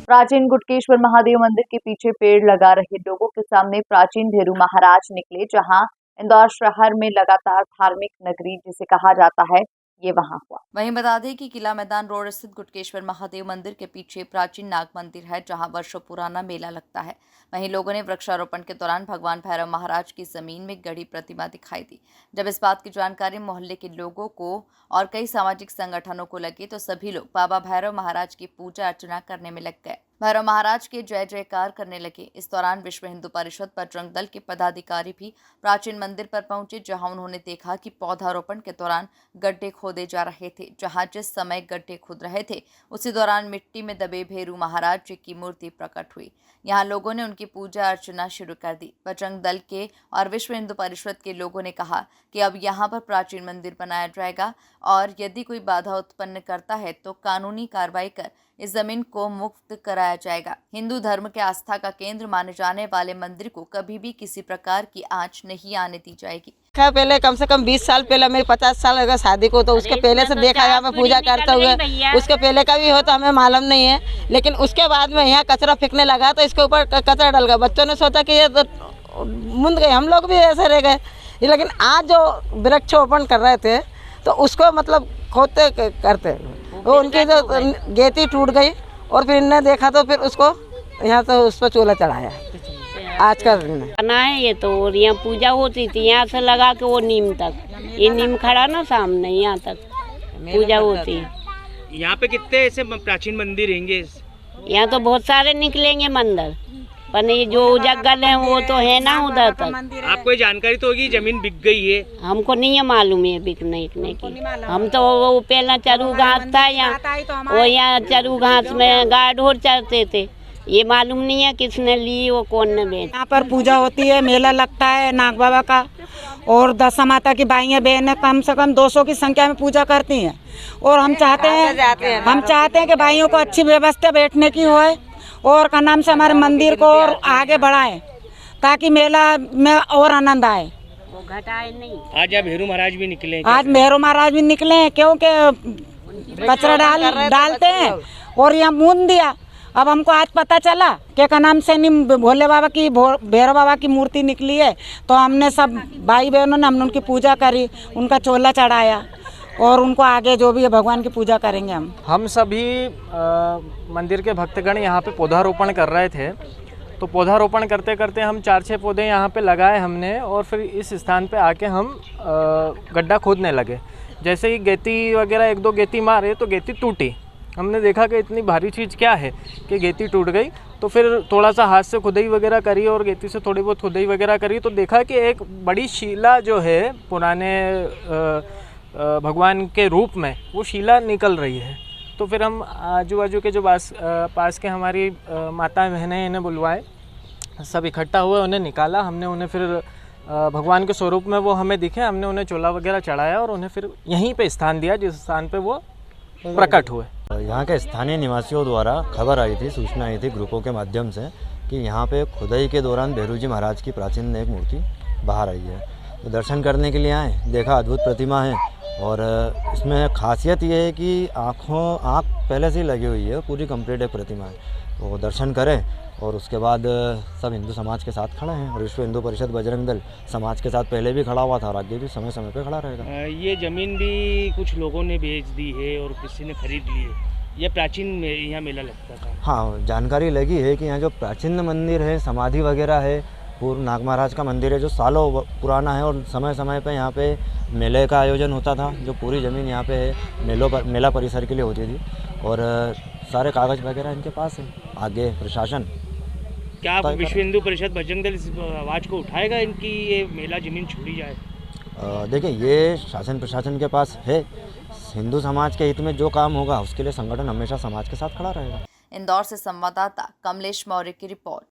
प्राचीन गुटकेश्वर महादेव मंदिर के पीछे पेड़ लगा रहे लोगों के सामने प्राचीन भेरू महाराज निकले, जहां इंदौर शहर में लगातार धार्मिक नगरी जिसे कहा जाता है, ये वहां हुआ। वहीं बता दें कि किला मैदान रोड स्थित गुटकेश्वर महादेव मंदिर के पीछे प्राचीन नाग मंदिर है, जहां वर्षों पुराना मेला लगता है। वहीं लोगों ने वृक्षारोपण के दौरान भगवान भैरव महाराज की जमीन में गड़ी प्रतिमा दिखाई दी। जब इस बात की जानकारी मोहल्ले के लोगों को और कई सामाजिक संगठनों को लगी तो सभी लोग बाबा भैरव महाराज की पूजा अर्चना करने में लग गए। भैरव महाराज के जय जयकार करने लगे। इस दौरान विश्व हिंदू परिषद बजरंग दल के पदाधिकारी भी प्राचीन मंदिर पर पहुंचे, जहां उन्होंने देखा कि पौधारोपण के दौरान गड्ढे खोदे जा रहे थे। जहां जिस समय गड्ढे खुद रहे थे उसी दौरान मिट्टी में दबे भेरू महाराज जी की मूर्ति प्रकट हुई। यहां लोगों ने उनकी पूजा अर्चना शुरू कर दी। बजरंग दल के और विश्व हिंदू परिषद के लोगों ने कहा कि अब यहां पर प्राचीन मंदिर बनाया जाएगा और यदि कोई बाधा उत्पन्न करता है तो कानूनी कार्रवाई कर इस जमीन को मुक्त कराया जाएगा। हिंदू धर्म के आस्था का केंद्र माने जाने वाले मंदिर को कभी भी किसी प्रकार की आंच नहीं आने दी जाएगी। पहले कम से कम 20 साल पहले, मेरे 50 साल अगर शादी को, तो उसके पहले से देखा है, मैं पूजा करते हुए, उसके पहले का भी हो तो हमें मालूम नहीं है। लेकिन उसके बाद में यहाँ कचरा फेंकने लगा तो इसके ऊपर कचरा डल गया। बच्चों ने सोचा कि ये तो मुंद गए, हम लोग भी ऐसे रह गए। लेकिन आज जो वृक्षारोपण कर रहे थे तो उसको मतलब खोदते करते वो उनकी जो गेती टूट गई और फिर इनने देखा तो फिर उसको यहाँ से उस पर चूल्हा चढ़ाया। आज का बना है ये तो, और यहाँ पूजा होती थी यहाँ से लगा के वो नीम तक, ये नीम खड़ा ना सामने, यहाँ तक पूजा होती है। यहाँ पे कितने ऐसे प्राचीन मंदिर रहेंगे? यहाँ तो बहुत सारे निकलेंगे मंदिर, पर ये जो जंगल है वो तो है ना उधर तक। आपको ये जानकारी तो होगी जमीन बिक गई है? हमको नहीं है मालूम है बिकने की। हम तो वो पहला चरू घास था यहाँ, वो यहाँ चरू घास में गाय ढोर चरते थे। ये मालूम नहीं है किसने ली, वो कौन ने बेच। यहाँ पर पूजा होती है, मेला लगता है नाग बाबा का, और दशा माता की बाइयाँ बहनें कम से कम 200 की संख्या में पूजा करती हैं। और हम चाहते हैं कि भाइयों को अच्छी व्यवस्था बैठने की होए और का नाम से हमारे मंदिर को और आगे बढ़ाएं ताकि मेला में और आनंद आए। वो घटाए नहीं। आज यहाँ भेरू महाराज भी निकले? आज भेरू महाराज भी निकले हैं, क्योंकि कचरा डालते हैं और यहाँ मूंद दिया। अब हमको आज पता चला कि का नाम से नहीं भोले बाबा की, भैरव बाबा की मूर्ति निकली है, तो हमने सब भाई बहनों ने हमने उनकी पूजा करी, उनका चोला चढ़ाया और उनको आगे जो भी है भगवान की पूजा करेंगे। हम सभी मंदिर के भक्तगण यहाँ पे पौधारोपण कर रहे थे, तो पौधारोपण करते करते हम 4-6 पौधे यहाँ पे लगाए हमने, और फिर इस स्थान पे आके हम गड्ढा खोदने लगे। जैसे ही गेती वगैरह 1-2 गेती मारे तो गेती टूटी। हमने देखा कि इतनी भारी चीज़ क्या है कि गेती टूट गई, तो फिर थोड़ा सा हाथ से खुदाई वगैरह करी और गेती से थोड़ी बहुत खुदाई वगैरह करी, तो देखा कि एक बड़ी शिला जो है पुराने भगवान के रूप में वो शिला निकल रही है। तो फिर हम आजू बाजू के जो पास के हमारी माता बहनें इन्हें बुलवाए, सब इकट्ठा हुए, उन्हें निकाला। हमने उन्हें फिर भगवान के स्वरूप में वो हमें दिखे, हमने उन्हें चोला वगैरह चढ़ाया और उन्हें फिर यहीं पे स्थान दिया जिस स्थान पे वो प्रकट हुए। यहाँ के स्थानीय निवासियों द्वारा खबर आई थी, सूचना आई थी ग्रुपों के माध्यम से कि यहाँ पे खुदाई के दौरान भैरू जी महाराज की प्राचीन एक मूर्ति बाहर आई है। तो दर्शन करने के लिए आए, देखा अद्भुत प्रतिमा है, और इसमें खासियत ये है कि आँख पहले से ही लगी हुई है, पूरी कंप्लीट एक प्रतिमा है। तो दर्शन करें और उसके बाद सब हिंदू समाज के साथ खड़े हैं, और विश्व हिंदू परिषद बजरंग दल समाज के साथ पहले भी खड़ा हुआ था और आगे भी समय समय पे खड़ा रहेगा। ये ज़मीन भी कुछ लोगों ने बेच दी है और किसी ने खरीद ली है। ये प्राचीन यहाँ मेला लगता था? हाँ, जानकारी लगी है कि यहाँ जो प्राचीन मंदिर है, समाधि वगैरह है, पूर्व नाग महाराज का मंदिर है जो सालों पुराना है, और समय समय पे यहाँ पे मेले का आयोजन होता था। जो पूरी ज़मीन यहाँ पे है मेला परिसर के लिए होती थी, और सारे कागज़ वगैरह इनके पास है। आगे प्रशासन क्या विश्व हिंदू परिषद बजरंग दल इस आवाज़ को उठाएगा इनकी ये मेला ज़मीन छोड़ी जाए? देखिए, ये शासन प्रशासन के पास है। हिंदू समाज के हित में जो काम होगा उसके लिए संगठन हमेशा समाज के साथ खड़ा रहेगा। इंदौर से संवाददाता कमलेश मौर्य की रिपोर्ट।